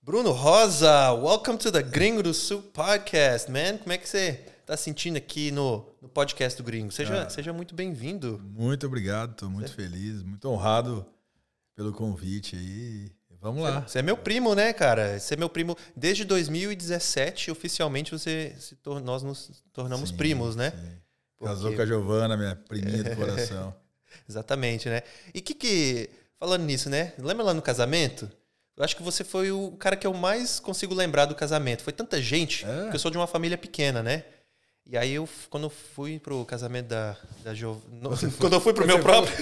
Bruno Rosa, welcome to the Gringo do Sul podcast, man. Como é que você tá sentindo aqui no podcast do Gringo? Seja muito bem-vindo. Muito obrigado, tô muito feliz, muito honrado pelo convite aí. Vamos lá. Você é meu primo, né, cara? Você é meu primo. Desde 2017, oficialmente, nós nos tornamos primos, né? Sim. Casou com a Giovana, minha priminha do coração. Exatamente, né? E falando nisso, né? Lembra lá no casamento? Eu acho que você foi o cara que eu mais consigo lembrar do casamento. Foi tanta gente, porque eu sou de uma família pequena, né? E aí, quando eu fui pro casamento da Giovana... Quando eu fui pro meu próprio...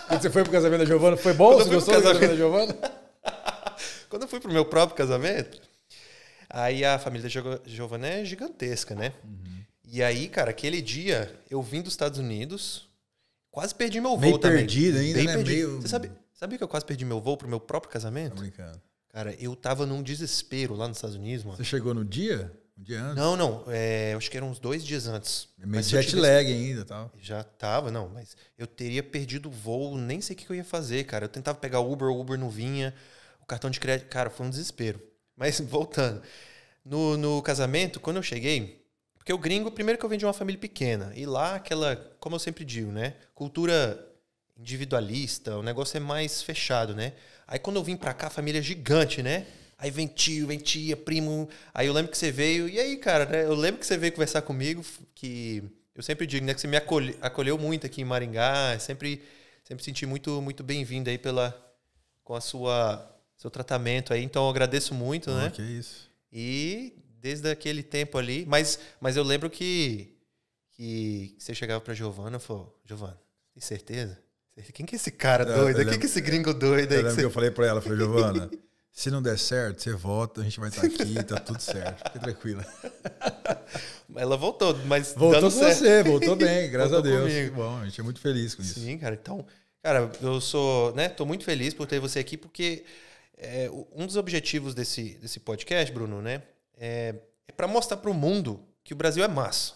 Quando você foi pro casamento da Giovana, foi bom? Você gostou do casamento da Giovana? Quando eu fui pro meu próprio casamento, aí a família da Giovana é gigantesca, né? Uhum. E aí, cara, aquele dia, eu vim dos Estados Unidos, quase perdi meu voo também. Perdido ainda, bem né? Perdido. Você sabia que eu quase perdi meu voo pro meu próprio casamento? Tô brincando. Cara, eu tava num desespero lá nos Estados Unidos, mano. Você chegou no dia? Um dia antes? Não. Acho que eram uns 2 dias antes. Meio jet lag ainda e tal. Já tava, não. Mas eu teria perdido o voo, nem sei o que eu ia fazer, cara. Eu tentava pegar o Uber não vinha. O cartão de crédito, cara, foi um desespero. Mas voltando. No casamento, quando eu cheguei... Porque o gringo, primeiro que eu venho de uma família pequena. E lá, como eu sempre digo, né? Cultura individualista, o negócio é mais fechado, né? Aí quando eu vim pra cá, a família é gigante, né? Aí vem tio, vem tia, primo. Aí eu lembro que você veio... E aí, cara, né? Eu lembro que você veio conversar comigo, que eu sempre digo, né? Que você me acolheu muito aqui em Maringá. Sempre senti muito, muito bem-vindo aí com a seu tratamento aí. Então eu agradeço muito, né? Que isso. E desde aquele tempo ali... Mas eu lembro que você chegava pra Giovana e falou... Giovana, tem certeza? Quem que é esse cara doido? Quem que é esse gringo doido aí? Eu lembro que eu falei pra ela, falei, Giovana, se não der certo, você volta, a gente vai estar aqui, tá tudo certo. Fique tranquila. Ela voltou, mas voltou dando com certo. Você, voltou bem, graças a Deus. Comigo. Que bom, a gente é muito feliz com isso. Sim, cara. Então, cara, eu sou, né, tô muito feliz por ter você aqui, porque um dos objetivos desse podcast, Bruno, né, é para mostrar para o mundo que o Brasil é massa.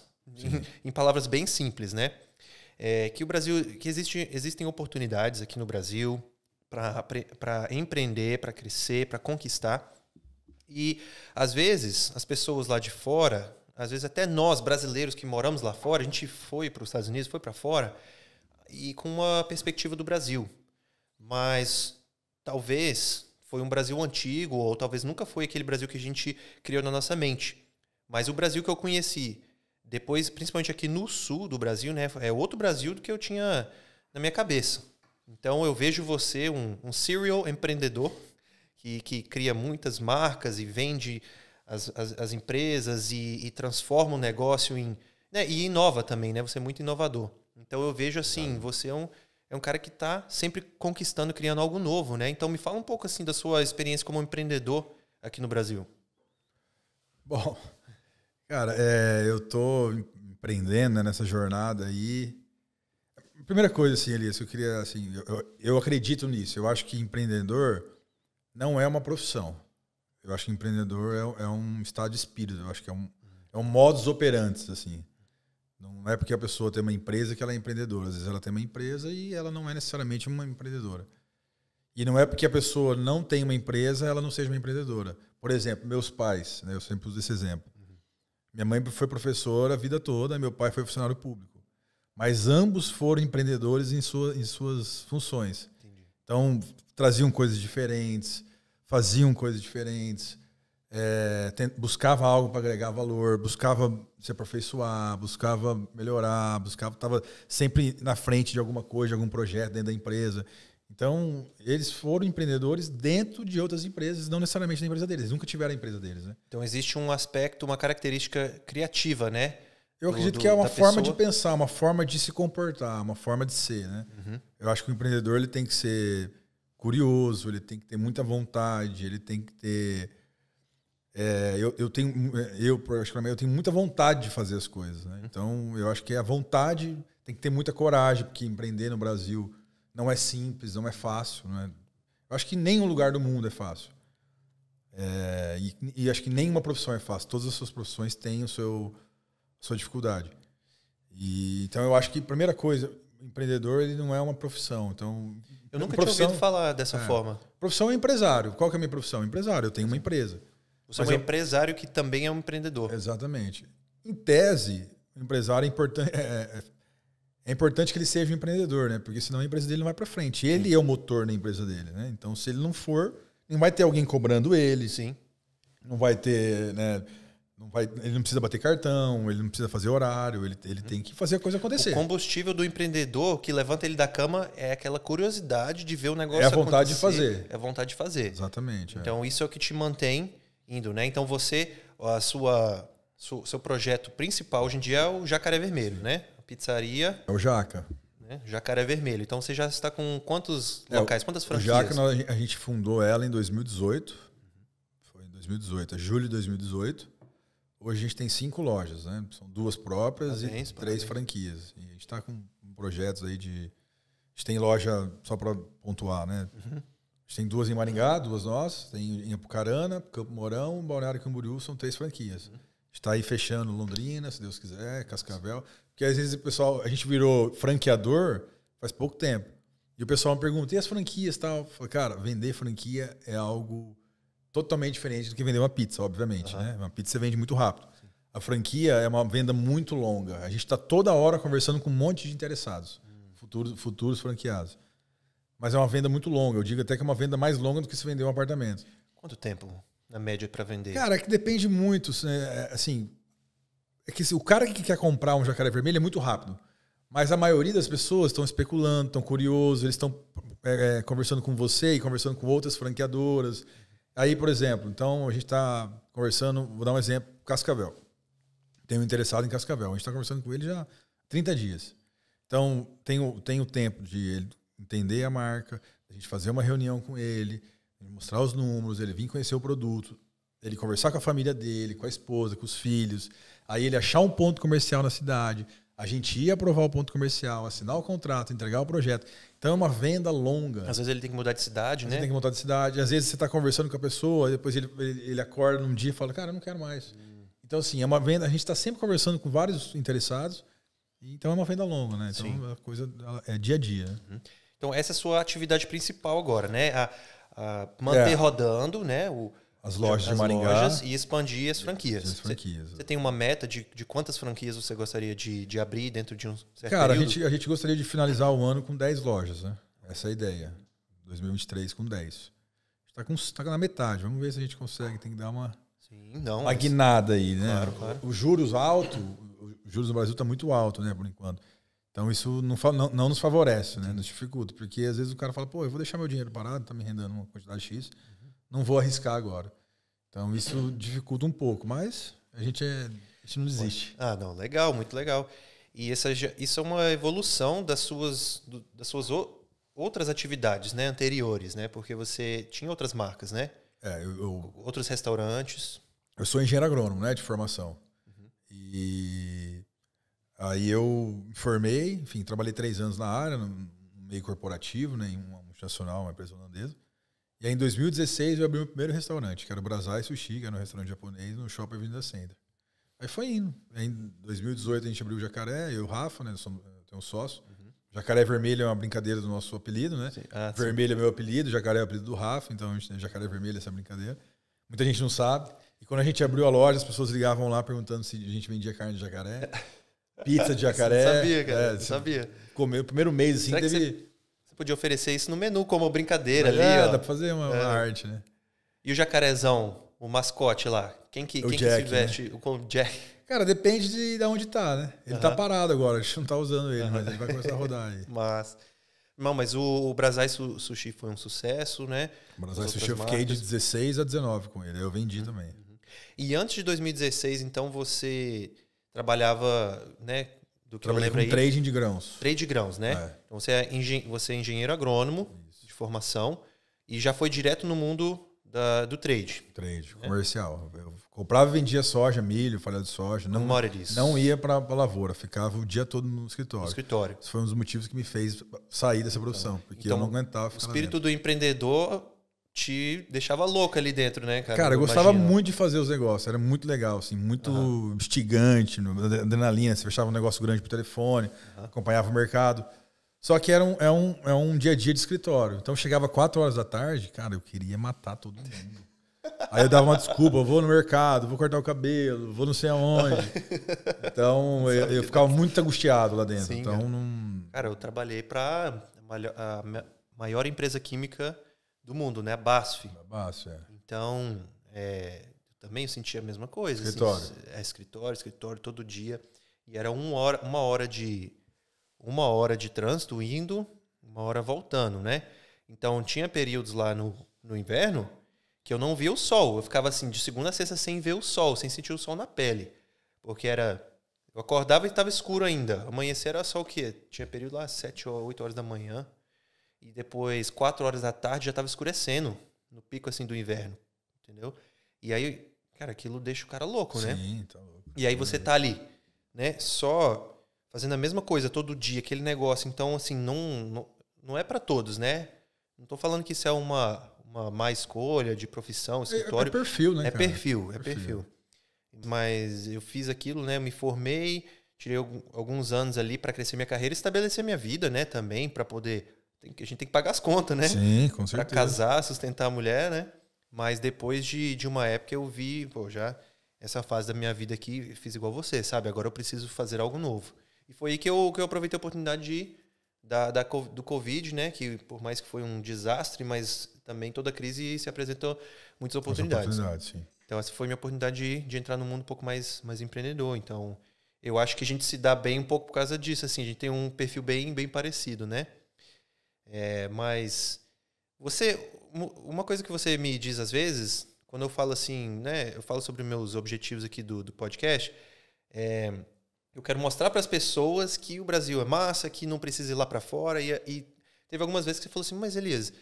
Em palavras bem simples, né? Que o Brasil, que existem oportunidades aqui no Brasil para empreender, para crescer, para conquistar. E às vezes as pessoas lá de fora, às vezes até nós brasileiros que moramos lá fora, a gente foi para os Estados Unidos, foi para fora e com uma perspectiva do Brasil. Mas talvez foi um Brasil antigo ou talvez nunca foi aquele Brasil que a gente criou na nossa mente. Mas o Brasil que eu conheci depois, principalmente aqui no sul do Brasil, né, é outro Brasil do que eu tinha na minha cabeça. Então, eu vejo você um serial empreendedor que cria muitas marcas e vende as empresas e transforma o negócio né, e inova também, né? Você é muito inovador. Então, eu vejo assim, você é um cara que está sempre conquistando, criando algo novo, né? Então, me fala um pouco assim da sua experiência como empreendedor aqui no Brasil. Bom... Cara, eu tô empreendendo, né, nessa jornada aí. Primeira coisa, assim, Elias, eu queria, assim, eu acredito nisso. Eu acho que empreendedor não é uma profissão. Eu acho que empreendedor é um estado de espírito. Eu acho que é um modus operandi, assim. Não é porque a pessoa tem uma empresa que ela é empreendedora. Às vezes ela tem uma empresa e ela não é necessariamente uma empreendedora. E não é porque a pessoa não tem uma empresa, ela não seja uma empreendedora. Por exemplo, meus pais, né, eu sempre uso esse exemplo. Minha mãe foi professora a vida toda, meu pai foi funcionário público. Mas ambos foram empreendedores em suas funções. Entendi. Então, traziam coisas diferentes, faziam coisas diferentes, buscava algo para agregar valor, buscava se aperfeiçoar, buscava melhorar, estava sempre na frente de alguma coisa, de algum projeto dentro da empresa. Então, eles foram empreendedores dentro de outras empresas, não necessariamente na empresa deles. Eles nunca tiveram a empresa deles, né? Então, existe um aspecto, uma característica criativa, né? Eu acredito que é uma forma de pensar, uma forma de se comportar, uma forma de ser, né? Uhum. Eu acho que o empreendedor ele tem que ser curioso, ele tem que ter muita vontade, ele tem que ter... Eu particularmente, tenho muita vontade de fazer as coisas, né? Então, eu acho que a vontade tem que ter muita coragem, porque empreender no Brasil... não é simples, não é fácil. Não é... Eu acho que nenhum lugar do mundo é fácil. E acho que nenhuma profissão é fácil. Todas as suas profissões têm sua dificuldade. Então, eu acho que, primeira coisa, empreendedor ele não é uma profissão. Então, eu nunca tinha ouvido falar dessa forma. Profissão é empresário. Qual que é a minha profissão? Empresário. Eu tenho uma empresa. Você é um empresário que também é um empreendedor. Exatamente. Em tese, o empresário é importante que ele seja um empreendedor, né? Porque senão a empresa dele não vai para frente. Ele é o motor da empresa dele, né? Então, se ele não for, não vai ter alguém cobrando ele. Sim. Não vai ter, né? Ele não precisa bater cartão, ele não precisa fazer horário, ele tem que fazer a coisa acontecer. O combustível do empreendedor que levanta ele da cama é aquela curiosidade de ver o negócio acontecer. É a vontade acontecer. de fazer. É a vontade de fazer. Exatamente. Então, isso é o que te mantém indo, né? Então, seu projeto principal hoje em dia é o Jacaré Vermelho, né? A pizzaria... É o Jaca. Né? Jacaré Vermelho. Então, você já está com quantos locais, quantas franquias? O Jaca, a gente fundou ela em 2018. Foi em 2018, julho de 2018. Hoje a gente tem 5 lojas, né? São 2 próprias e 3 franquias. E a gente está com projetos aí de... A gente tem loja, só para pontuar, né? A gente tem 2 em Maringá, 2 nossas. Tem em Apucarana, Campo Mourão, Balneário Camboriú, são 3 franquias. A gente está aí fechando Londrina, se Deus quiser, Cascavel. Porque às vezes o pessoal... A gente virou franqueador faz pouco tempo. E o pessoal me pergunta, e as franquias e tal? Eu falo, cara, vender franquia é algo... totalmente diferente do que vender uma pizza, obviamente. Né? Uma pizza você vende muito rápido. Sim. A franquia é uma venda muito longa. A gente está toda hora conversando com um monte de interessados, futuros franqueados. Mas é uma venda muito longa. Eu digo até que é uma venda mais longa do que se vender um apartamento. Quanto tempo, na média, para vender? Cara, é que depende muito. Assim, é que o cara que quer comprar um Jacaré Vermelho é muito rápido. Mas a maioria das pessoas estão especulando, estão curiosos, eles estão conversando com você e conversando com outras franqueadoras. Aí, por exemplo, então a gente está conversando, vou dar um exemplo, Cascavel. Tem um interessado em Cascavel. A gente está conversando com ele já há 30 dias. Então, tem o tempo de ele entender a marca, a gente fazer uma reunião com ele, mostrar os números, ele vir conhecer o produto, ele conversar com a família dele, com a esposa, com os filhos, aí ele achar um ponto comercial na cidade, a gente ia aprovar o ponto comercial, assinar o contrato, entregar o projeto. Então é uma venda longa. Às vezes ele tem que mudar de cidade, né? Tem que mudar de cidade. Às vezes você está conversando com a pessoa, depois ele acorda num dia e fala, cara, eu não quero mais. Então, assim, é uma venda. A gente está sempre conversando com vários interessados. Então é uma venda longa, né? Então a coisa é dia a dia. Então essa é a sua atividade principal agora, né? Manter rodando, né? As lojas de Maringá. E expandir as franquias. Você tem uma meta de quantas franquias você gostaria de abrir dentro de um certo período? A gente gostaria de finalizar o ano com 10 lojas, né? Essa é a ideia. 2023 com 10. A gente tá na metade. Vamos ver se a gente consegue. Tem que dar uma guinada aí, né? Claro. Os juros altos, os juros no Brasil está muito alto, né? Por enquanto. Então isso não nos favorece, né? Nos dificulta. Porque às vezes o cara fala, pô, eu vou deixar meu dinheiro parado, tá me rendendo uma quantidade X. Não vou arriscar agora. Então, isso dificulta um pouco, mas a gente não desiste. Não, legal, muito legal. E isso é uma evolução das suas outras atividades, né, anteriores, né? Porque você tinha outras marcas, né? Outros restaurantes. Eu sou engenheiro agrônomo, né, de formação. E aí eu me formei, enfim, trabalhei 3 anos na área, no meio corporativo, né, em uma multinacional, uma empresa holandesa. E aí, em 2016, eu abri meu primeiro restaurante, que era o Brasai Sushi, que era um restaurante japonês, no Shopping Avenida Center. Aí foi indo. Aí, em 2018, a gente abriu o Jacaré, eu e o Rafa, né? Eu tenho um sócio. Jacaré Vermelho é uma brincadeira do nosso apelido, né? Vermelho é meu apelido, Jacaré é o apelido do Rafa, então a gente tem Jacaré Vermelho, essa brincadeira. Muita gente não sabe. E quando a gente abriu a loja, as pessoas ligavam lá perguntando se a gente vendia carne de jacaré, pizza de jacaré. Você não sabia, cara. Não sabia. Comeu o primeiro mês, assim, teve... Você podia oferecer isso no menu como brincadeira ali, ó. Dá pra fazer uma arte, né? E o jacarezão, o mascote lá? Quem que se veste com o Jack? Cara, depende de onde tá, né? Ele tá parado agora, a gente não tá usando ele, mas ele vai começar a rodar aí. Mas o Brasai Sushi foi um sucesso, né? O Brasai Sushi eu fiquei de 16 a 19 com ele, eu vendi também. E antes de 2016, então, você trabalhava, né? Trabalhei com trading de grãos. Trade de grãos, né? Então você é engenheiro agrônomo de formação e já foi direto no mundo do trade. Trade, comercial. Eu comprava e vendia soja, milho, falha de soja. Não ia para a lavoura, ficava o dia todo no escritório. Esse foi um dos motivos que me fez sair dessa profissão, porque eu não aguentava ficar o espírito do empreendedor te deixava louco ali dentro, né, cara? Cara, eu gostava muito de fazer os negócios. Era muito legal, assim, muito instigante, adrenalina. Você fechava um negócio grande por telefone, acompanhava o mercado. Só que é um dia a dia de escritório. Então chegava 4 horas da tarde, cara, eu queria matar todo mundo. Aí eu dava uma desculpa, eu vou no mercado, vou cortar o cabelo, vou não sei aonde. Então eu ficava muito angustiado lá dentro. Sim, então cara. não. Cara, eu trabalhei para a maior empresa química do mundo, né? A BASF. Baixo, é. Então, eu também sentia a mesma coisa. Escritório. Assim, escritório todo dia. E era uma hora de trânsito indo, 1 hora voltando, né? Então, tinha períodos lá no inverno que eu não via o sol. Eu ficava assim, de segunda a sexta sem ver o sol, sem sentir o sol na pele. Porque eu acordava e estava escuro ainda. Amanhecer era só o quê? Tinha período lá 7 ou 8 horas da manhã. E depois, 4 horas da tarde, já estava escurecendo. No pico, assim, do inverno. Entendeu? E aí, cara, aquilo deixa o cara louco, né? Sim, tá louco. E aí você tá ali, né? Só fazendo a mesma coisa todo dia, aquele negócio. Então, assim, não é para todos, né? Não tô falando que isso é uma má escolha de profissão, escritório. É perfil, né, É cara? perfil. Mas eu fiz aquilo, né? Eu me formei, tirei alguns anos ali para crescer minha carreira e estabelecer minha vida, né? Também para poder... A gente tem que pagar as contas, né? Sim, com certeza. Para casar, sustentar a mulher, né? Mas depois de uma época eu vi, já essa fase da minha vida aqui, fiz igual você, sabe? Agora eu preciso fazer algo novo. E foi aí que eu aproveitei a oportunidade do Covid, né? Que por mais que foi um desastre, mas também toda crise se apresentou muitas oportunidades. Sim. Então essa foi a minha oportunidade de entrar num mundo um pouco mais empreendedor. Então eu acho que a gente se dá bem um pouco por causa disso. Assim, a gente tem um perfil bem parecido, né? Mas uma coisa que você me diz às vezes, quando eu falo assim, né? Eu falo sobre meus objetivos aqui do podcast, eu quero mostrar para as pessoas que o Brasil é massa, que não precisa ir lá para fora. E teve algumas vezes que você falou assim, mas Elias,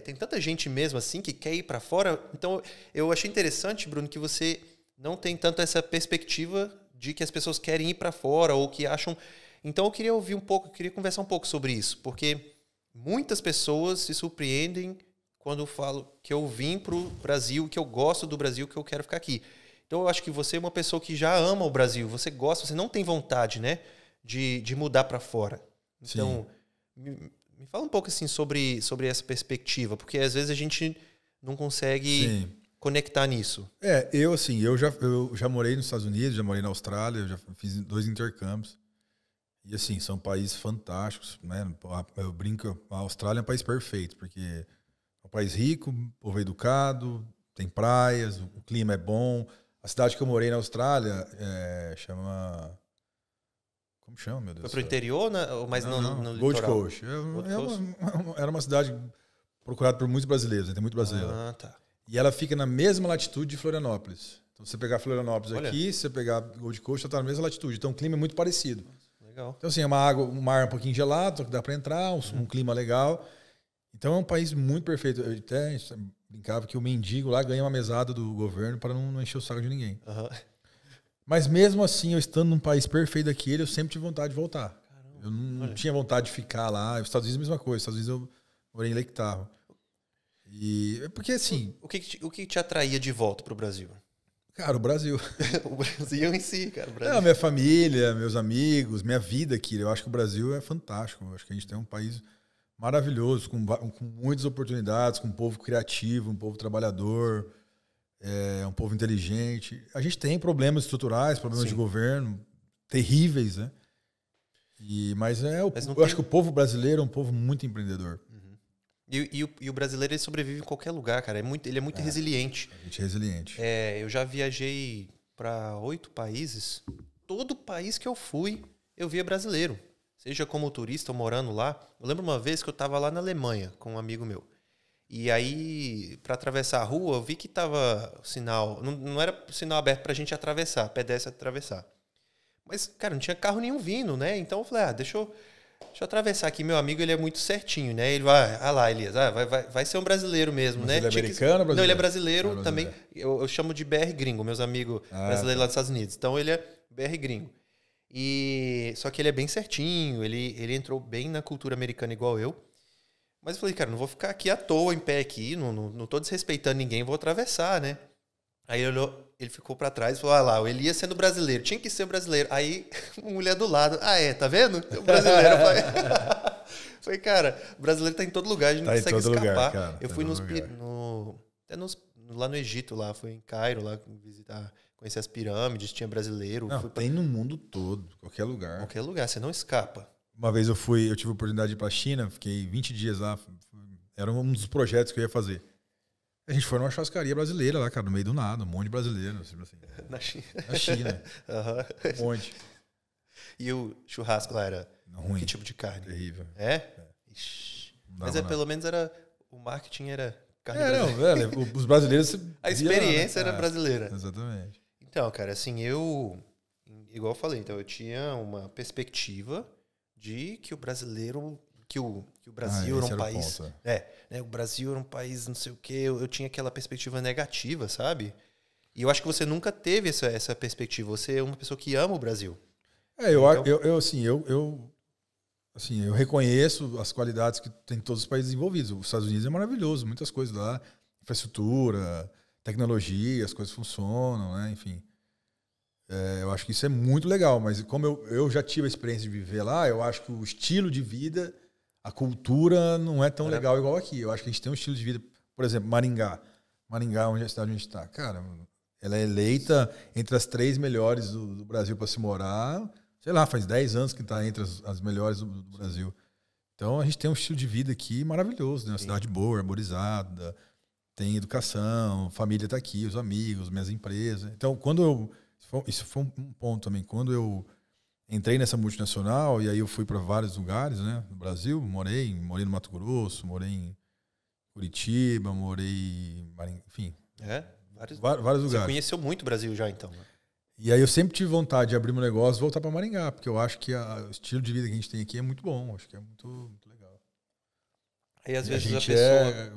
tem tanta gente mesmo assim que quer ir para fora. Então eu achei interessante, Bruno, que você não tem tanto essa perspectiva de que as pessoas querem ir para fora ou que acham... Então eu queria ouvir um pouco, queria conversar um pouco sobre isso, porque muitas pessoas se surpreendem quando eu falo que eu vim para o Brasil, que eu gosto do Brasil, que eu quero ficar aqui. Então eu acho que você é uma pessoa que já ama o Brasil, você gosta, você não tem vontade, né, de mudar para fora. Então, me fala um pouco assim sobre essa perspectiva, porque às vezes a gente não consegue conectar nisso. Eu já morei nos Estados Unidos, já morei na Austrália, eu já fiz 2 intercâmbios. E assim, são países fantásticos, né? Eu brinco, a Austrália é um país perfeito, porque é um país rico, povo educado, tem praias, o clima é bom. A cidade que eu morei na Austrália chama... Como chama, meu Deus? Foi pro interior, né? Ou mais no Gold litoral? Coast. Era uma cidade procurada por muitos brasileiros, né? Tem muito brasileiro. Ah, tá. E ela fica na mesma latitude de Florianópolis. Então, se você pegar Florianópolis aqui, se você pegar Gold Coast, ela está na mesma latitude. Então, o clima é muito parecido. Legal. Então, assim, um mar um pouquinho gelado, só que dá para entrar, um clima legal. Então, é um país muito perfeito. Eu até brincava que o mendigo lá ganha uma mesada do governo para não encher o saco de ninguém. Uhum. Mas mesmo assim, eu estando num país perfeito daquele, eu sempre tive vontade de voltar. Caramba, eu não tinha vontade de ficar lá. Os Estados Unidos, a mesma coisa. Os Estados Unidos, eu morei em Lake Tahoe. E porque assim... O que te atraía de volta pro Brasil? Cara, o Brasil. O Brasil em si, cara. O Brasil. Não, minha família, meus amigos, minha vida aqui. Eu acho que o Brasil é fantástico. Eu acho que a gente tem um país maravilhoso, com muitas oportunidades, com um povo criativo, um povo trabalhador, um povo inteligente. A gente tem problemas estruturais, problemas de governo terríveis, né? Mas eu acho que o povo brasileiro é um povo muito empreendedor. E o brasileiro ele sobrevive em qualquer lugar, cara. Ele é muito resiliente. A gente é resiliente. Eu já viajei para 8 países. Todo país que eu fui, eu via brasileiro. Seja como turista ou morando lá. Eu lembro uma vez que eu estava lá na Alemanha com um amigo meu. E aí, para atravessar a rua, eu vi que tava o sinal... Não era sinal aberto pra gente atravessar, pedestre atravessar. Mas, cara, não tinha carro nenhum vindo, né? Então eu falei, deixa eu atravessar aqui. Meu amigo, ele é muito certinho, né? Ele vai, lá, Elias, vai ser um brasileiro mesmo, mas né? Ele é americano ou brasileiro? Não, ele é brasileiro também. Eu chamo de BR gringo, meus amigos brasileiros lá dos Estados Unidos. Então ele é BR gringo. Só que ele é bem certinho, ele entrou bem na cultura americana igual eu. Mas eu falei, cara, não vou ficar aqui à toa, em pé aqui, não tô desrespeitando ninguém, vou atravessar, né? Aí ele olhou, ele ficou pra trás e falou, lá, o Elias sendo brasileiro, tinha que ser brasileiro. Aí, uma mulher do lado, tá vendo? O brasileiro. Falei, cara, o brasileiro tá em todo lugar, a gente não consegue escapar. Lugar, cara, eu fui lá no Egito, lá, fui em Cairo, lá visitar, conhecer as pirâmides, tinha brasileiro. Não, tem no mundo todo, qualquer lugar. Qualquer lugar, você não escapa. Uma vez eu tive a oportunidade de ir pra China, fiquei 20 dias lá, era um dos projetos que eu ia fazer. A gente foi numa churrascaria brasileira lá, cara, no meio do nada, um monte de brasileiro. Assim. Na China. Na China. Uhum. Um monte. E o churrasco lá era ruim. Que tipo de carne? Terrível. É? Ixi. Mas pelo menos o marketing era carne brasileira. Velho, os brasileiros... A experiência era brasileira. Exatamente. Então, cara, assim, igual eu falei, então eu tinha uma perspectiva de que o brasileiro... Que o Brasil era um país... o Brasil era um país não sei o quê. Eu tinha aquela perspectiva negativa, sabe? E eu acho que você nunca teve essa perspectiva. Você é uma pessoa que ama o Brasil. Eu reconheço as qualidades que tem todos os países envolvidos. Os Estados Unidos é maravilhoso, muitas coisas lá. Infraestrutura, tecnologia, as coisas funcionam, né? Enfim. Eu acho que isso é muito legal. Mas como eu já tive a experiência de viver lá, eu acho que o estilo de vida... A cultura não é tão legal igual aqui. Eu acho que a gente tem um estilo de vida... Por exemplo, Maringá. Maringá, onde é a cidade onde a gente está. Cara, ela é eleita entre as 3 melhores do Brasil para se morar. Sei lá, faz 10 anos que está entre as melhores do Brasil. Então, a gente tem um estilo de vida aqui maravilhoso. Né? Uma cidade boa, arborizada. Tem educação, família está aqui, os amigos, minhas empresas. Então, isso foi um ponto também. Quando eu... entrei nessa multinacional e aí eu fui para vários lugares, né, no Brasil. Morei no Mato Grosso, morei em Curitiba, enfim. Vários lugares. Você conheceu muito o Brasil já, então, né? E aí eu sempre tive vontade de abrir meu negócio e voltar para Maringá, porque eu acho que o estilo de vida que a gente tem aqui é muito bom. Acho que é muito, muito legal. Aí às vezes a gente é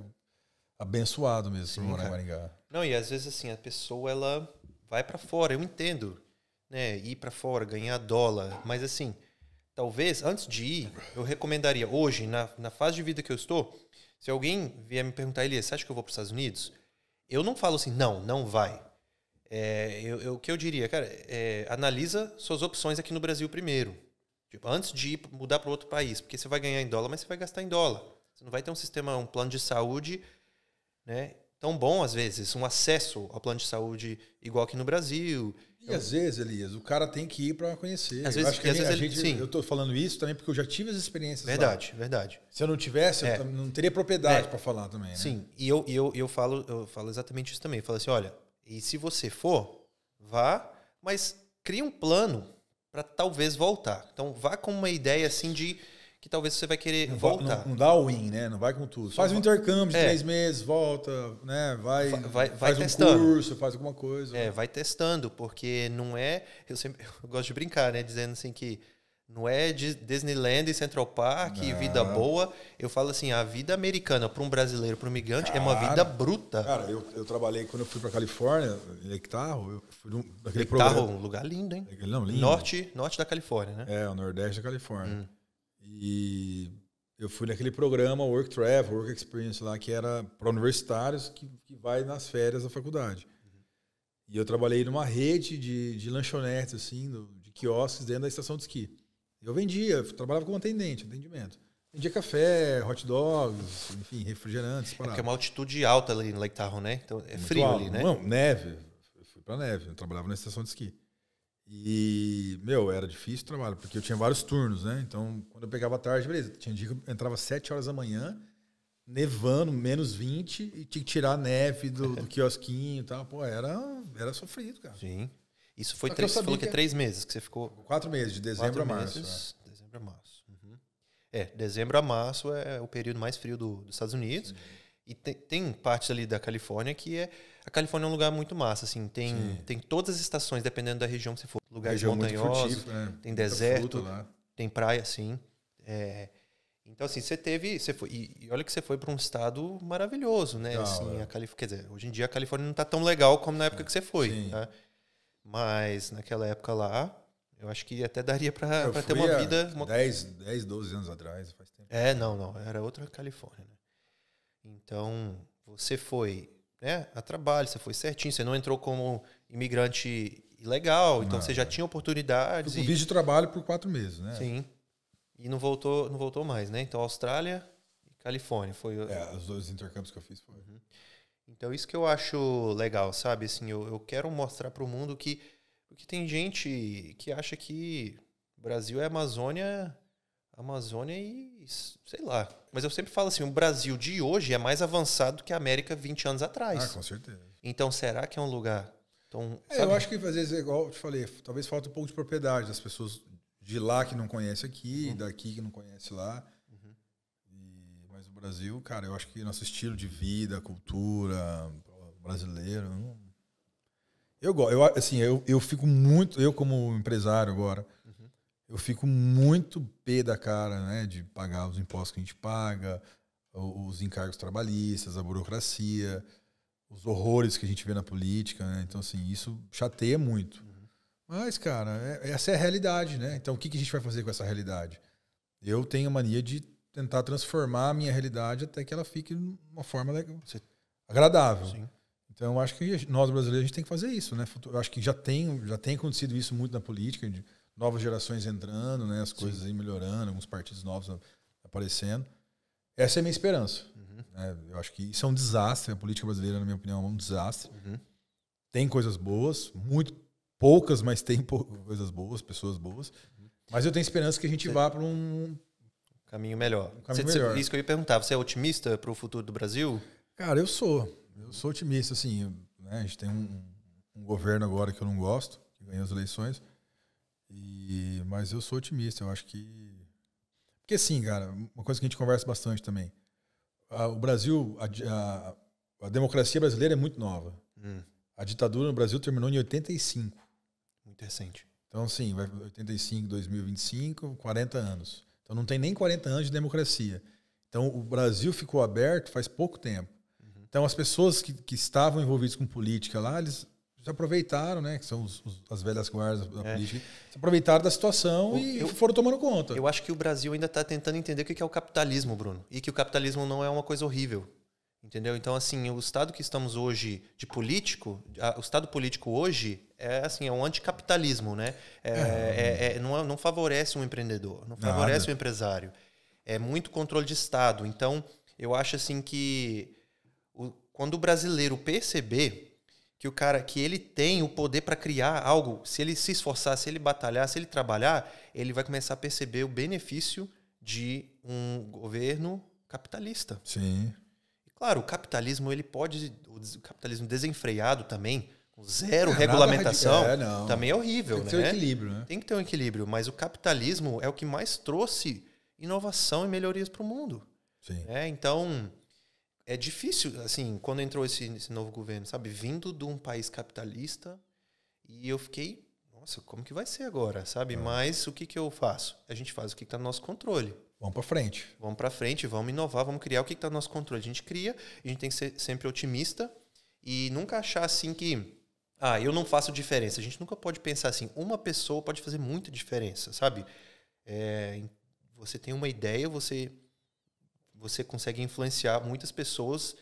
abençoado mesmo por morar em Maringá. Não, e às vezes assim, a pessoa ela vai para fora, eu entendo. Né, ir para fora, ganhar dólar. Mas assim, talvez, antes de ir, eu recomendaria, hoje, na fase de vida que eu estou, se alguém vier me perguntar, Elias, você acha que eu vou para os Estados Unidos? Eu não falo assim, não vai. O que eu diria, cara, analisa suas opções aqui no Brasil primeiro. Tipo, antes de mudar para outro país. Porque você vai ganhar em dólar, mas você vai gastar em dólar. Você não vai ter um plano de saúde, né, tão bom, às vezes, um acesso ao plano de saúde igual aqui no Brasil. E às vezes, Elias, o cara tem que ir para conhecer. Às vezes, eu estou falando isso também porque eu já tive as experiências Verdade. Se eu não tivesse, eu não teria propriedade para falar também. Né? Sim, e eu falo exatamente isso também. Eu falo assim, olha, e se você for, vá, mas crie um plano para talvez voltar. Então, vá com uma ideia assim de que talvez você vai querer voltar. Não dá o win, né? Não vai com tudo. Faz um intercâmbio de 3 meses, volta, né? Vai faz testando. Um curso, faz alguma coisa. Vai testando, porque não é... Eu gosto de brincar, né? Dizendo assim que não é de Disneyland e Central Park e vida boa. Eu falo assim, a vida americana para um brasileiro, para um migrante, é uma vida bruta. Cara, eu trabalhei quando eu fui para Califórnia, em Lake Tahoe, eu fui naquele Lake Tahoe, um lugar lindo, hein? Não, lindo. Norte da Califórnia, né? O Nordeste da Califórnia. E eu fui naquele programa Work Travel, Work Experience lá, que era para universitários que vai nas férias da faculdade. E eu trabalhei numa rede de lanchonetes, assim, de quiosques dentro da estação de esqui. Eu trabalhava como atendimento. Vendia café, hot dogs, enfim, refrigerantes. Porque é uma altitude alta ali no Lake Tahoe, né? Então é frio alto. ali, né? Não, neve. Eu fui pra neve, eu trabalhava na estação de esqui. E, era difícil o trabalho, porque eu tinha vários turnos, né? Então, quando eu pegava a tarde, beleza. Tinha dia que eu entrava às 7 horas da manhã, nevando, menos 20, e tinha que tirar a neve do quiosquinho e tal. Pô, era sofrido, cara. Sim. Isso foi você falou que é 3 meses que você ficou... 4 meses, de dezembro a março. Dezembro a março. Dezembro a março é o período mais frio dos Estados Unidos. Sim. E tem partes ali da Califórnia que a Califórnia é um lugar muito massa, assim, tem todas as estações, dependendo da região que você for. Lugares montanhosos, tem deserto, tem praia, assim. Então, assim, você foi. E olha que você foi para um estado maravilhoso, né? Assim, quer dizer, hoje em dia a Califórnia não está tão legal como na época que você foi. Tá? Mas naquela época lá, eu acho que até daria para ter uma vida... 10, 12 anos atrás, faz tempo. Não, era outra Califórnia, né? Então, você foi, né, a trabalho, você foi certinho, você não entrou como imigrante ilegal, então você já tinha oportunidades. Eu fiz de trabalho por 4 meses, né? Sim. E não voltou mais, né? Então, Austrália e Califórnia. Os 2 intercâmbios que eu fiz foram. Então, isso que eu acho legal, sabe? Assim, eu quero mostrar para o mundo que... Porque tem gente que acha que o Brasil é Amazônia e... sei lá. Mas eu sempre falo assim, o Brasil de hoje é mais avançado que a América 20 anos atrás. Com certeza. Então, será que é um lugar tão... eu acho que, às vezes, é igual eu te falei, talvez falta um pouco de propriedade das pessoas de lá que não conhecem aqui, daqui que não conhece lá. Mas o Brasil, cara, eu acho que nosso estilo de vida, cultura brasileiro... Eu fico muito... Eu, como empresário agora, eu fico muito pé da cara, né, de pagar os impostos que a gente paga, os encargos trabalhistas, a burocracia, os horrores que a gente vê na política, né? Então, assim, isso chateia muito. Mas, cara, essa é a realidade, né? Então, o que a gente vai fazer com essa realidade? Eu tenho a mania de tentar transformar a minha realidade até que ela fique de uma forma agradável. Sim. Então, eu acho que nós, brasileiros, a gente tem que fazer isso, né? Eu acho que já tem acontecido isso muito na política, de novas gerações entrando, né? As coisas aí melhorando, alguns partidos novos aparecendo. Essa é a minha esperança. Né? Eu acho que isso é um desastre. A política brasileira, na minha opinião, é um desastre. Tem coisas boas, muito poucas, mas tem coisas boas, pessoas boas. Mas eu tenho esperança que a gente vá para um caminho melhor. Melhor. Isso que eu ia perguntar. Você é otimista para o futuro do Brasil? Cara, eu sou otimista. Assim, né? A gente tem um governo agora que eu não gosto, que ganhou as eleições. Mas eu sou otimista. Eu acho que... Porque assim, cara, uma coisa que a gente conversa bastante também. O Brasil, a democracia brasileira é muito nova. A ditadura no Brasil terminou em 85. Muito recente. Então, assim, 85, 2025, 40 anos. Então, não tem nem 40 anos de democracia. Então, o Brasil ficou aberto faz pouco tempo. Então, as pessoas que estavam envolvidas com política lá, eles se aproveitaram, né? Que são as velhas guardas da política. Se aproveitaram da situação e foram tomando conta. Eu acho que o Brasil ainda está tentando entender o que é o capitalismo, Bruno. E que o capitalismo não é uma coisa horrível. Entendeu? Então, assim, o estado que estamos hoje de político, o estado político hoje é um anticapitalismo, né? Não favorece um empreendedor, não favorece o empresário. É muito controle de Estado. Então, eu acho assim que quando o brasileiro perceber que ele tem o poder para criar algo, se ele se esforçar, se ele batalhar, se ele trabalhar, ele vai começar a perceber o benefício de um governo capitalista. Sim. Claro, o capitalismo desenfreado também, com zero regulamentação, também é horrível. Tem que ter um equilíbrio, né? Tem que ter um equilíbrio, mas o capitalismo é o que mais trouxe inovação e melhorias para o mundo. Sim. Então, é difícil, assim, quando entrou esse novo governo, sabe? Vindo de um país capitalista, e eu fiquei, nossa, como que vai ser agora, sabe? Mas o que eu faço? A gente faz o que está no nosso controle. Vamos para frente. Vamos para frente, vamos inovar, vamos criar o que está no nosso controle. A gente cria, a gente tem que ser sempre otimista e nunca achar assim que eu não faço diferença. A gente nunca pode pensar assim, uma pessoa pode fazer muita diferença, sabe? Você tem uma ideia, você consegue influenciar muitas pessoas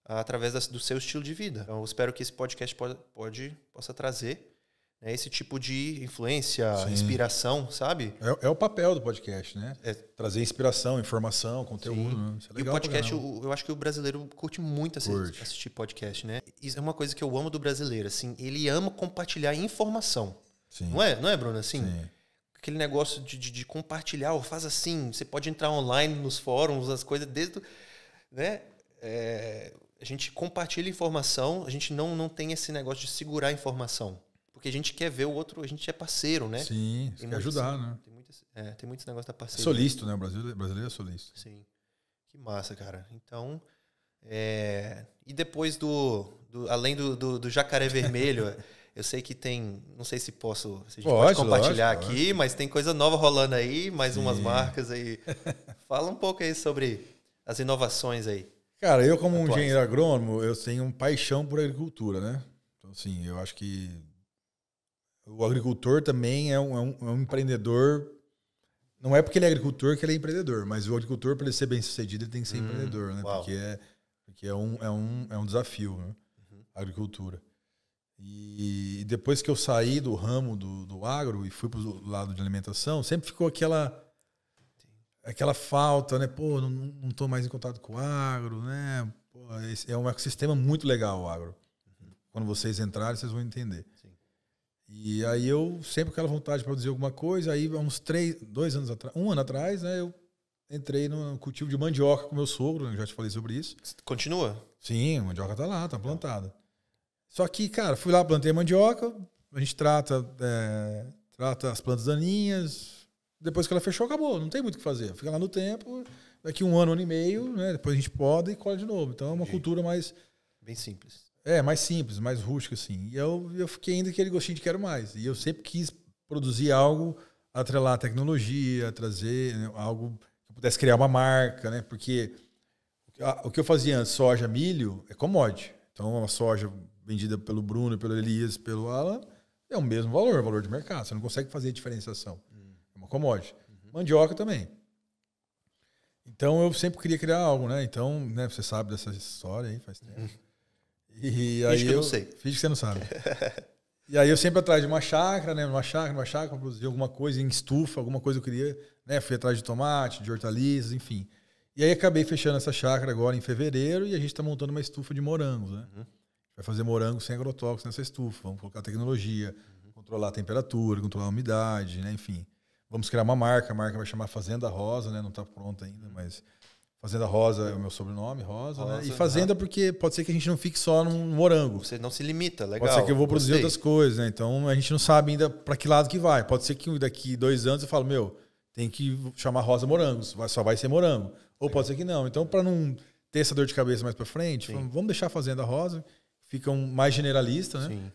através do seu estilo de vida. Então, eu espero que esse podcast possa trazer esse tipo de influência, inspiração, sabe? É o papel do podcast, né? Trazer inspiração, informação, conteúdo. Né? Isso é legal. E o podcast, eu acho que o brasileiro curte muito assistir podcast, né? Isso é uma coisa que eu amo do brasileiro, assim, ele ama compartilhar informação. Sim. Não é, Bruno? Assim, aquele negócio de compartilhar, faz assim, você pode entrar online nos fóruns, as coisas, né? A gente compartilha informação, a gente não tem esse negócio de segurar a informação. Porque a gente quer ver o outro, a gente é parceiro, né? Sim, quer ajudar, né? Tem muitos negócios da parceria. Solícito, né? O brasileiro é solícito. Sim. Que massa, cara. Então, e depois além do jacaré vermelho, eu sei que tem, não sei se a gente pode compartilhar aqui, mas tem coisa nova rolando aí, mais umas marcas aí. Fala um pouco aí sobre as inovações aí. Cara, eu como um engenheiro agrônomo, eu tenho paixão por agricultura, né? Então, assim, eu acho que o agricultor também é um empreendedor. Não é porque ele é agricultor que ele é empreendedor, mas o agricultor, para ele ser bem sucedido, ele tem que ser empreendedor, né? Porque é um desafio, né? A agricultura. E depois que eu saí do ramo do agro e fui para o lado de alimentação, sempre ficou aquela aquela falta, né? Pô, não tô mais em contato com o agro, né? Pô, é um ecossistema muito legal o agro. Quando vocês entrarem, vocês vão entender. Sim. E aí eu sempre com aquela vontade de produzir alguma coisa, aí há uns 2 anos atrás, 1 ano atrás, né? Eu entrei no cultivo de mandioca com meu sogro, né, já te falei sobre isso. Continua? Sim, a mandioca tá lá, tá plantada. Só que, cara, fui lá, plantei a mandioca, a gente trata as plantas daninhas, depois que ela fechou, acabou, não tem muito o que fazer. Fica lá no tempo, daqui 1 ano, 1 ano e meio, né? Depois a gente poda e colhe de novo. Então é uma cultura mais... Bem simples. mais simples, mais rústica, assim. E eu fiquei ainda aquele gostinho de quero mais. E eu sempre quis produzir algo, atrelar a tecnologia, trazer, né, algo que eu pudesse criar uma marca, né? Porque o que eu fazia antes, soja, milho, é commodity. Então, a soja vendida pelo Bruno, pelo Elias, pelo Alan, é o mesmo valor de mercado. Você não consegue fazer diferenciação. É uma commodity. Mandioca também. Então, eu sempre queria criar algo, né? Então, né, você sabe dessa história aí, faz tempo. E aí Finge que eu não sei. Finge que você não sabe. E aí eu sempre atrás de uma chácara, né? Uma chácara, para produzir alguma coisa em estufa, alguma coisa eu queria, né? Fui atrás de tomate, de hortaliças, enfim. E aí acabei fechando essa chácara agora em fevereiro e a gente está montando uma estufa de morangos, né? Vai fazer morango sem agrotóxicos nessa estufa. Vamos colocar tecnologia, controlar a temperatura, controlar a umidade, né? Enfim. Vamos criar uma marca. A marca vai chamar Fazenda Rosa, né? Não está pronta ainda, mas Fazenda Rosa é o meu sobrenome, Rosa, né? E Fazenda porque pode ser que a gente não fique só no morango. Você não se limita, legal. Pode ser que eu vou produzir outras coisas, né? Então a gente não sabe ainda para que lado que vai. Pode ser que daqui 2 anos eu falo, tem que chamar Rosa Morangos, só vai ser morango. Ou pode ser que não. Então, para não ter essa dor de cabeça mais para frente, vamos deixar a Fazenda Rosa, fica mais generalista, né? Sim.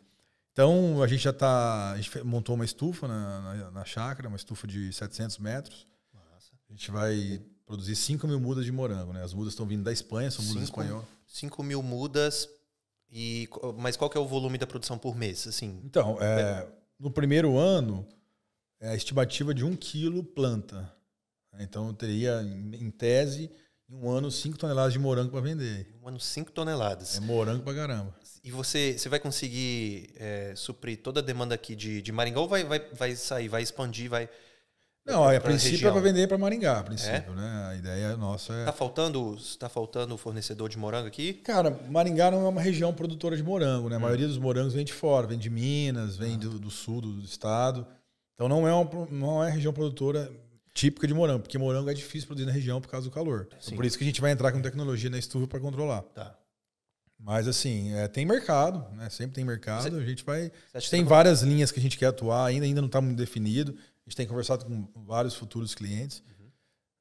Então a gente a gente montou uma estufa na chácara, uma estufa de 700 metros. Massa. A gente vai produzir 5.000 mudas de morango, né? As mudas estão vindo da Espanha, são mudas espanholas. 5.000 mudas. Mas qual que é o volume da produção por mês? Assim? Então, no primeiro ano, é a estimativa de 1 quilo planta. Então, eu teria, em tese, em 1 ano, 5 toneladas de morango para vender. Em 1 ano, 5 toneladas. É morango pra caramba. E você vai conseguir suprir toda a demanda aqui de Maringá ou vai sair, vai expandir, vai... Não, a princípio é para vender para Maringá, a princípio, né? A ideia nossa é... Tá faltando fornecedor de morango aqui? Cara, Maringá não é uma região produtora de morango, né? A maioria dos morangos vem de fora, vem de Minas, vem do sul do estado. Então não é região produtora típica de morango, porque morango é difícil produzir na região por causa do calor. Então, por isso que a gente vai entrar com tecnologia na estufa para controlar. Tá. Mas assim, tem mercado, né? Sempre tem mercado. A gente vai... Tem que várias linhas que a gente quer atuar, ainda não está muito definido. A gente tem conversado com vários futuros clientes.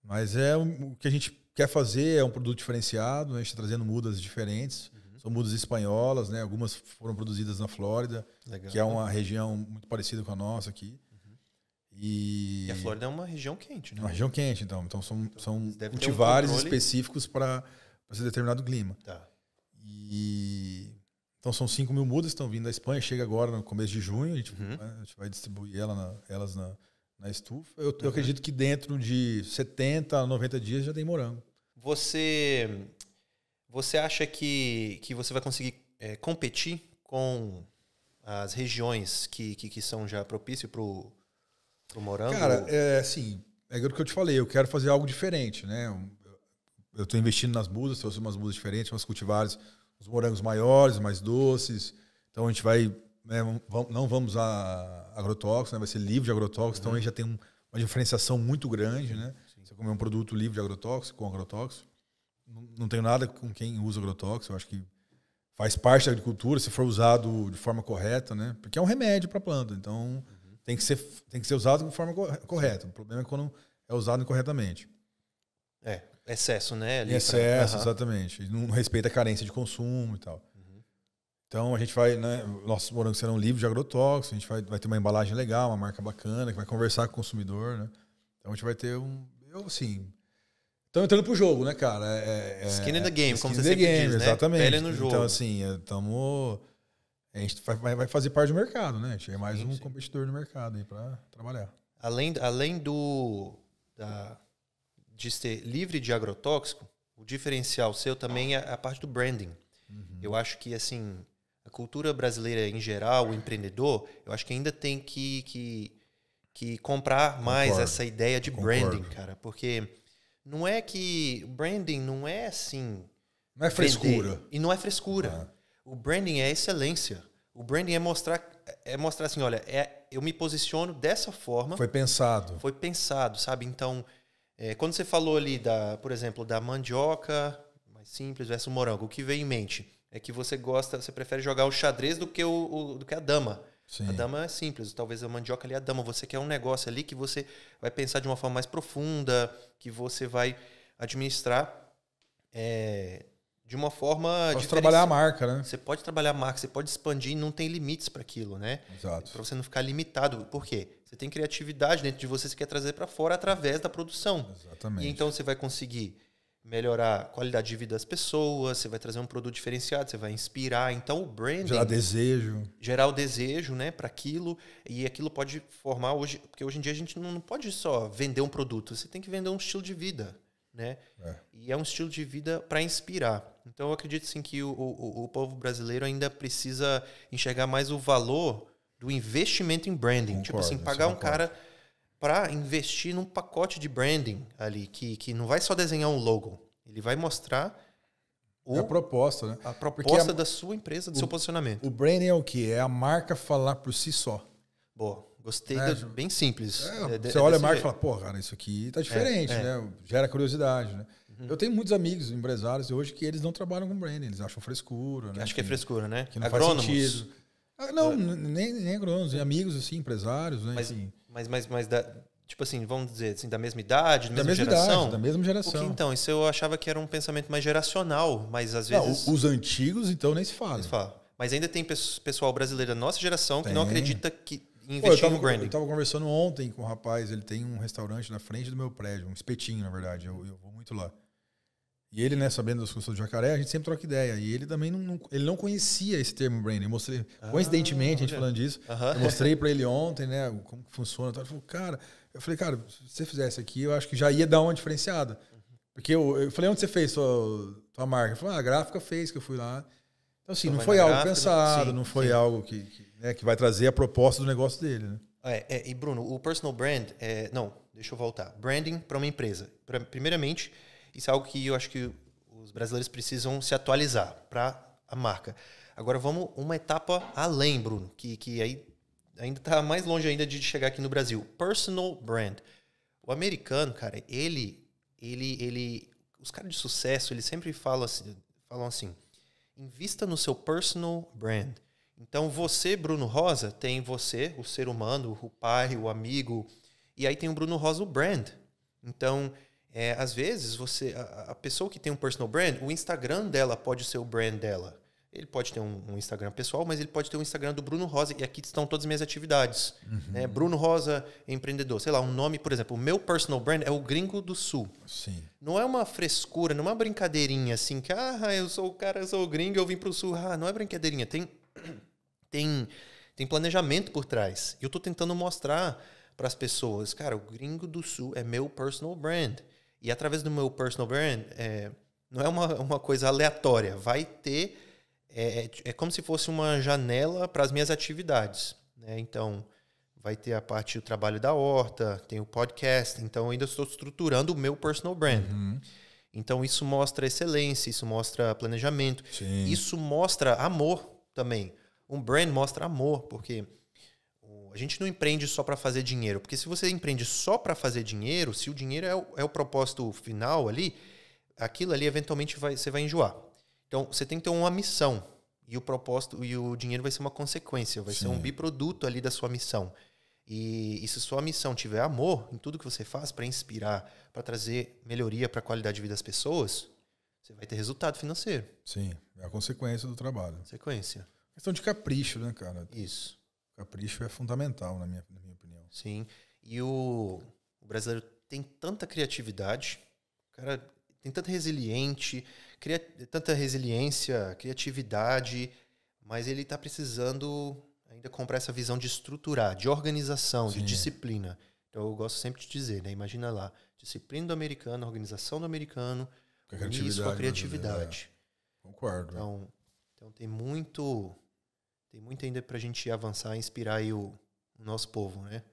Mas o que a gente quer fazer é um produto diferenciado, né? A gente está trazendo mudas diferentes. São mudas espanholas, né? Algumas foram produzidas na Flórida, que é uma região muito parecida com a nossa aqui. E a Flórida é uma região quente, né? Uma região quente, então. Então são cultivares específicos para esse determinado clima. Tá. Então são 5.000 mudas que estão vindo da Espanha. Chega agora no começo de junho. A gente vai distribuir elas na estufa. Eu acredito que dentro de 70 a 90 dias já tem morango. Você acha que você vai conseguir competir com as regiões que são já propícias para o morango? Cara, assim, é aquilo que eu te falei. Eu quero fazer algo diferente, né? Eu estou investindo nas mudas, trouxe umas mudas diferentes, umas cultivares, os morangos maiores, mais doces. Então a gente vai... não vamos a agrotóxicos, né? Vai ser livre de agrotóxicos, então a gente já tem uma diferenciação muito grande, né? Você comer um produto livre de agrotóxico, com agrotóxico. Não tenho nada com quem usa agrotóxico, eu acho que faz parte da agricultura, se for usado de forma correta, né? Porque é um remédio para a planta, então tem que ser usado de forma correta. O problema é quando é usado incorretamente. Excesso, né? Excesso, exatamente. Não respeita a carência de consumo e tal. Então a gente vai, né? Nossos morangos serão livres de agrotóxicos, a gente vai ter uma embalagem legal, uma marca bacana, que vai conversar com o consumidor, né? Então a gente vai ter estamos entrando pro jogo, né, cara? Skin in the game, como você sempre diz, né? Exatamente. Pele no jogo. Então, assim, a gente vai fazer parte do mercado, né? A gente é mais um competidor no mercado aí para trabalhar. Além de ser livre de agrotóxico, o diferencial seu também é a parte do branding. Eu acho que, assim, a cultura brasileira em geral, o empreendedor, eu acho que ainda tem que que comprar mais Concordo. essa ideia de Concordo. branding, cara. Porque não é que... Branding não é assim... Não é frescura. vender. E não é frescura. O branding é excelência. O branding é mostrar assim, olha, eu me posiciono dessa forma. Foi pensado. Foi pensado, sabe? Então, quando você falou ali, por exemplo, da mandioca mais simples versus o morango, o que veio em mente é que você prefere jogar o xadrez do que a dama. Sim. A dama é simples, talvez a mandioca ali é a dama. Você quer um negócio ali que você vai pensar de uma forma mais profunda, que você vai administrar de uma forma Pode trabalhar a marca, né? Você pode trabalhar a marca, você pode expandir, não tem limites para aquilo, né? Exato. Para você não ficar limitado. Por quê? Você tem criatividade dentro de você, você quer trazer para fora através da produção. Exatamente. E então você vai conseguir melhorar a qualidade de vida das pessoas, você vai trazer um produto diferenciado, você vai inspirar. Então o branding... Gerar desejo. Gerar o desejo, né, para aquilo. E aquilo pode formar hoje... Porque hoje em dia a gente não pode só vender um produto, você tem que vender um estilo de vida, né? E é um estilo de vida para inspirar. Então eu acredito sim que o povo brasileiro ainda precisa enxergar mais o valor do investimento em branding. Concordo, tipo assim, pagar um cara para investir num pacote de branding ali, que não vai só desenhar um logo, ele vai mostrar a proposta, né? A proposta da sua empresa, do seu posicionamento. O branding é o quê? É a marca falar por si só. Boa, gostei, bem simples. Você olha a marca e fala, pô, cara, isso aqui tá diferente, né? Gera curiosidade, né? Eu tenho muitos amigos, empresários hoje, que eles não trabalham com branding, eles acham frescura, né? Acho que é frescura, né? Que não faz sentido. Não, nem agrônomos, agrônomos, assim, empresários, né? Mas tipo assim, vamos dizer assim, da mesma idade, da mesma geração? Da mesma geração. Porque, então, isso eu achava que era um pensamento mais geracional, mas às vezes... Não, os antigos, então, nem se fala. Mas ainda tem pessoal brasileiro da nossa geração que não acredita que investir no branding. Eu estava conversando ontem com um rapaz, ele tem um restaurante na frente do meu prédio, um espetinho, na verdade, eu vou muito lá. E ele, né, sabendo das coisas do jacaré, a gente sempre troca ideia. E ele também ele não conhecia esse termo branding. Eu mostrei, coincidentemente, a gente falando disso, eu mostrei para ele ontem, né, como que funciona. Ele falou, cara, se você fizesse aqui, eu acho que já ia dar uma diferenciada. Porque eu falei, onde você fez tua marca? Ele falou, a gráfica fez, que eu fui lá. Então, assim, não foi algo pensado, não foi algo que vai trazer a proposta do negócio dele, né? E, Bruno, o personal brand... não, deixa eu voltar. Branding para uma empresa. Primeiramente... Isso é algo que eu acho que os brasileiros precisam se atualizar para a marca. Agora vamos uma etapa além, Bruno, que aí ainda está mais longe ainda de chegar aqui no Brasil. Personal brand. O americano, cara, os caras de sucesso, eles sempre falam assim, invista no seu personal brand. Então você, Bruno Rosa, tem você, o ser humano, o pai, o amigo, e aí tem o Bruno Rosa, o brand. Então... às vezes, a pessoa que tem um personal brand, o Instagram dela pode ser o brand dela. Ele pode ter um Instagram pessoal, mas ele pode ter um Instagram do Bruno Rosa. E aqui estão todas as minhas atividades. Né? Bruno Rosa, empreendedor. Sei lá, um nome, por exemplo. O meu personal brand é o Gringo do Sul. Sim. Não é uma frescura, não é uma brincadeirinha assim. Que, eu sou o cara, eu sou o gringo, eu vim pro Sul. Não é brincadeirinha. Tem planejamento por trás. E eu estou tentando mostrar para as pessoas. Cara, o Gringo do Sul é meu personal brand. E através do meu personal brand, não é uma coisa aleatória. Vai ter... É como se fosse uma janela para as minhas atividades. Né? Então, vai ter a parte do trabalho da horta, tem o podcast. Então, eu ainda estou estruturando o meu personal brand. Então, isso mostra excelência, isso mostra planejamento. Sim. Isso mostra amor também. Um brand mostra amor, porque... A gente não empreende só para fazer dinheiro. Porque se você empreende só para fazer dinheiro, se o dinheiro é o propósito final ali, aquilo ali eventualmente você vai enjoar. Então, você tem que ter uma missão. E o propósito e o dinheiro vai ser uma consequência. Vai ser um biproduto ali da sua missão. E se sua missão tiver amor em tudo que você faz para inspirar, para trazer melhoria para a qualidade de vida das pessoas, você vai ter resultado financeiro. Sim, é a consequência do trabalho. Consequência. Questão de capricho, né, cara? Isso. Capricho é fundamental, na minha opinião. Sim. E o brasileiro tem tanta criatividade, o cara tem tanta resiliência, criatividade, mas ele está precisando ainda comprar essa visão de estruturar, de organização, de disciplina. Então eu gosto sempre de dizer, né? Imagina lá, disciplina do americano, organização do americano, isso com a criatividade. Concordo. Então tem muito ainda para a gente avançar e inspirar aí o nosso povo, né?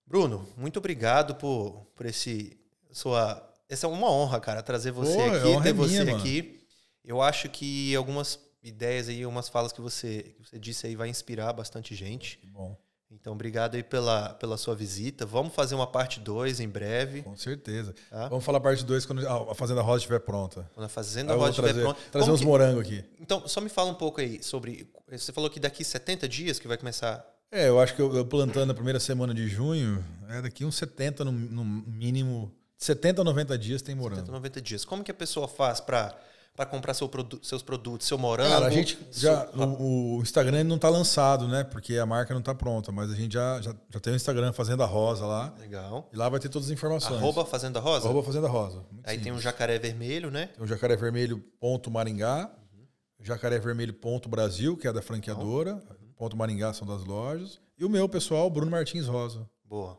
Bruno, muito obrigado por esse sua... Essa é uma honra, cara, trazer você Pô, aqui, ter você minha, aqui. Eu acho que algumas ideias aí, algumas falas que você disse aí vai inspirar bastante gente. Que bom. Então, obrigado aí pela sua visita. Vamos fazer uma parte 2 em breve. Com certeza. Tá? Vamos falar parte 2 quando a Fazenda Rosa estiver pronta. Quando a Fazenda Rosa estiver pronta. Trazer uns morangos aqui. Então, só me fala um pouco aí sobre... Você falou que daqui 70 dias que vai começar... Eu acho que eu plantando a primeira semana de junho, daqui uns 70 no mínimo, 70 a 90 dias tem morango. 70 a 90 dias. Como que a pessoa faz para comprar seus produtos, seu morango? Cara, a gente já... O Instagram não está lançado, né? Porque a marca não está pronta, mas a gente já tem o Instagram Fazenda Rosa lá. Legal. E lá vai ter todas as informações. @Fazenda Rosa? @Fazenda Rosa. Muito aí simples. tem um jacaré vermelho, né? Tem o jacaré vermelho.maringá, jacaré vermelho.brasil, que é da franqueadora, .maringá são das lojas, e o meu pessoal, Bruno Martins Rosa. Boa.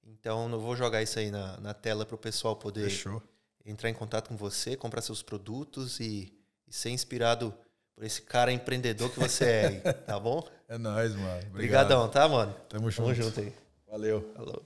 Então, eu vou jogar isso aí na tela para o pessoal poder Fechou. entrar em contato com você, comprar seus produtos e ser inspirado por esse cara empreendedor que você é aí, tá bom? É nóis, mano. Obrigadão, tá, mano? Tamo junto. Tamo junto aí. Valeu. Falou.